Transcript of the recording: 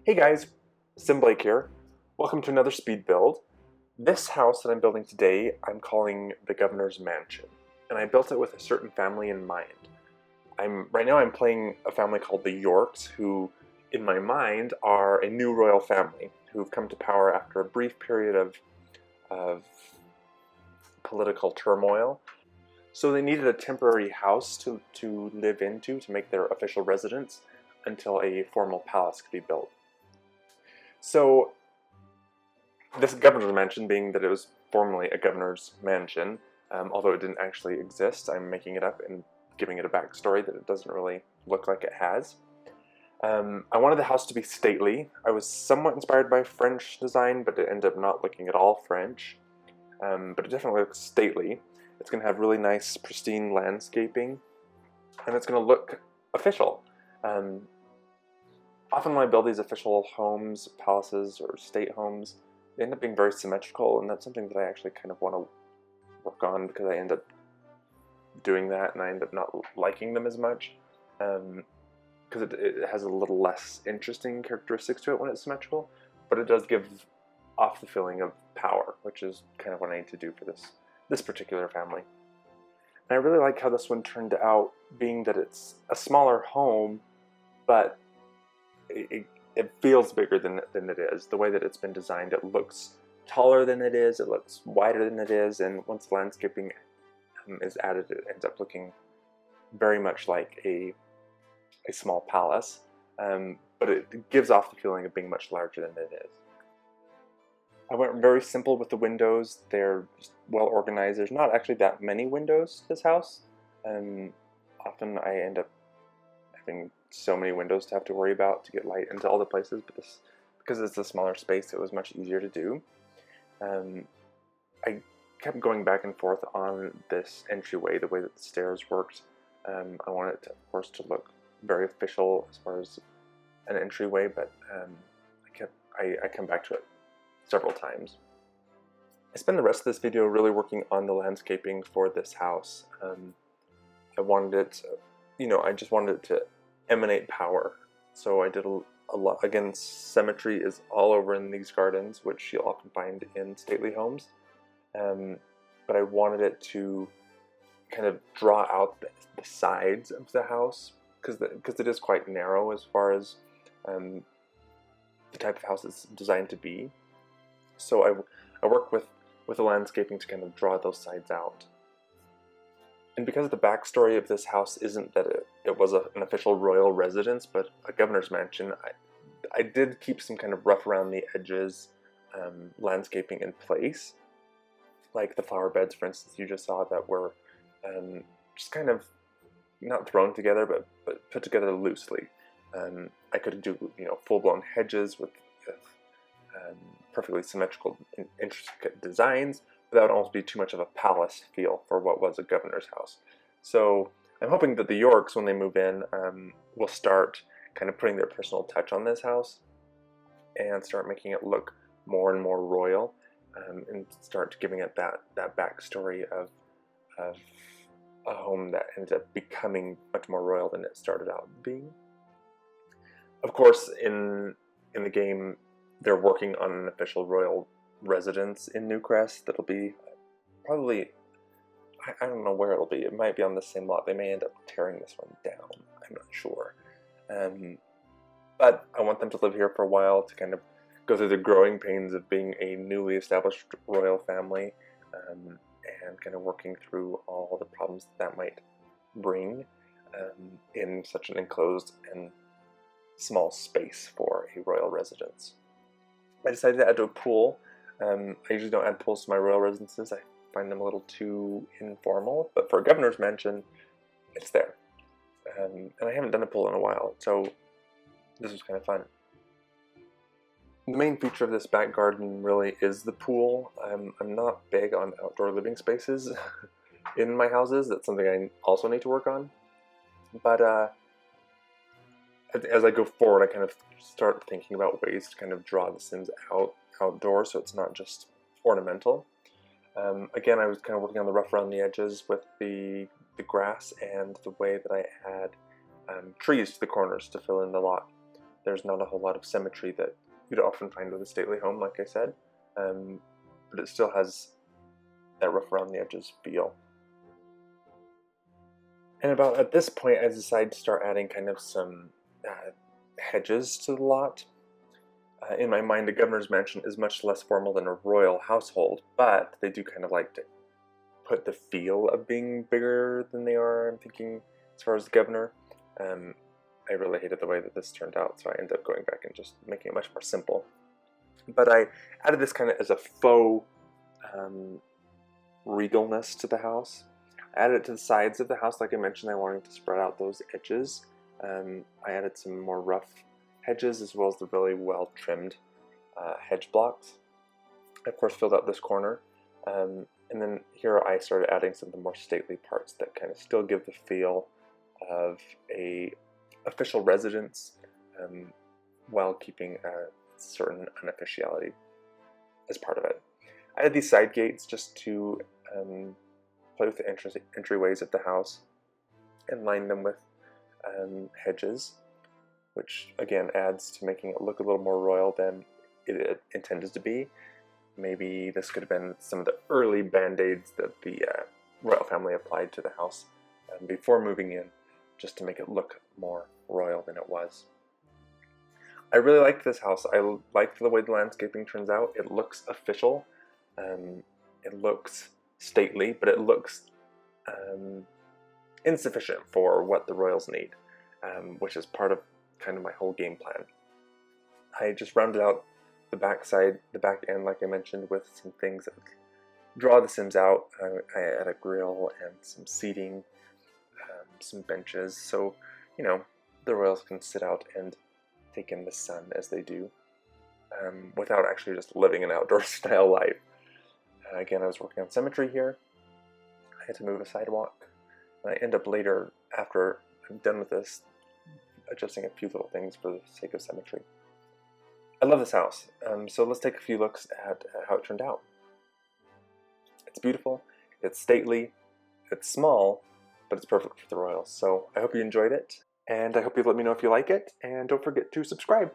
Hey guys, SimBlake here. Welcome to another speed build. This house that I'm building today, I'm calling the Governor's Mansion, and I built it with a certain family in mind. Right now I'm playing a family called the Yorks, who, in my mind, are a new royal family who've come to power after a brief period of political turmoil. So they needed a temporary house to live into to make their official residence until a formal palace could be built. So this governor's mansion, being that it was formerly a governor's mansion, although it didn't actually exist, I'm making it up and giving it a backstory that it doesn't really look like it has. I wanted the house to be stately. I was somewhat inspired by French design, but it ended up not looking at all French. But it definitely looks stately. It's going to have really nice, pristine landscaping, and it's going to look official. Often when I build these official homes, palaces, or state homes, they end up being very symmetrical, and that's something that I actually kind of want to work on, because I end up doing that and I end up not liking them as much, because it has a little less interesting characteristics to it when it's symmetrical, but it does give off the feeling of power, which is kind of what I need to do for this particular family. And I really like how this one turned out, being that it's a smaller home, but it feels bigger than it is. The way that it's been designed, it looks taller than it is, it looks wider than it is, and once landscaping is added, it ends up looking very much like a small palace, but it gives off the feeling of being much larger than it is. I went very simple with the windows. They're just well organized. There's not actually that many windows to this house. Often I end up having so many windows to have to worry about to get light into all the places, but this, because it's a smaller space, it was much easier to do. I kept going back and forth on this entryway, the way that the stairs worked. I wanted it to, of course, to look very official as far as an entryway, but I come back to it several times. I spent the rest of this video really working on the landscaping for this house. I wanted it, I just wanted it to emanate power. So I did a lot. Again, symmetry is all over in these gardens, which you'll often find in stately homes. But I wanted it to kind of draw out the sides of the house, because it is quite narrow as far as the type of house it's designed to be. So I work with the landscaping to kind of draw those sides out. And because the backstory of this house isn't that it was an official royal residence, but a governor's mansion, I did keep some kind of rough around the edges landscaping in place. Like the flower beds, for instance, you just saw that were just kind of not thrown together, but put together loosely. I could do full-blown hedges with perfectly symmetrical, intricate designs, but that would almost be too much of a palace feel for what was a governor's house. So I'm hoping that the Yorks, when they move in, will start kind of putting their personal touch on this house and start making it look more and more royal, and start giving it that backstory of a home that ends up becoming much more royal than it started out being. Of course, in the game, they're working on an official royal residence in Newcrest that'll be probably, I don't know where it'll be. It might be on the same lot. They may end up tearing this one down. I'm not sure. But I want them to live here for a while to kind of go through the growing pains of being a newly established royal family, and kind of working through all the problems that might bring in such an enclosed and small space for a royal residence. I decided to add a pool. I usually don't add pools to my royal residences. I find them a little too informal, but for a governor's mansion, it's there. And I haven't done a pool in a while, so this was kind of fun. The main feature of this back garden really is the pool. I'm not big on outdoor living spaces in my houses. That's something I also need to work on. But as I go forward, I kind of start thinking about ways to kind of draw the Sims outdoors, so it's not just ornamental. Again, I was kind of working on the rough around the edges with the grass and the way that I add trees to the corners to fill in the lot. There's not a whole lot of symmetry that you'd often find with a stately home, like I said, but it still has that rough around the edges feel. And about at this point, I decided to start adding kind of some hedges to the lot. In my mind, a governor's mansion is much less formal than a royal household, but they do kind of like to put the feel of being bigger than they are, I'm thinking, as far as the governor. I really hated the way that this turned out, so I ended up going back and just making it much more simple. But I added this kind of as a faux regalness to the house. I added it to the sides of the house, like I mentioned. I wanted to spread out those edges. I added some more rough hedges as well as the really well trimmed hedge blocks. I of course filled out this corner, and then here I started adding some of the more stately parts that kind of still give the feel of a official residence while keeping a certain unofficiality as part of it. I had these side gates just to play with the entryways of the house and line them with hedges, which again adds to making it look a little more royal than it intended to be. Maybe this could have been some of the early band-aids that the royal family applied to the house before moving in, just to make it look more royal than it was. I really liked this house. I liked the way the landscaping turns out. It looks official. It looks stately, but it looks insufficient for what the royals need, which is part of kind of my whole game plan. I just rounded out the back end, like I mentioned, with some things that draw the Sims out. I add a grill and some seating, some benches, so the royals can sit out and take in the sun as they do, without actually just living an outdoor style life. Again, I was working on symmetry here. I had to move a sidewalk, and I end up later, after I'm done with this, adjusting a few little things for the sake of symmetry. I love this house, so let's take a few looks at how it turned out. It's beautiful, it's stately, it's small, but it's perfect for the royals. So I hope you enjoyed it, and I hope you let me know if you like it, and don't forget to subscribe.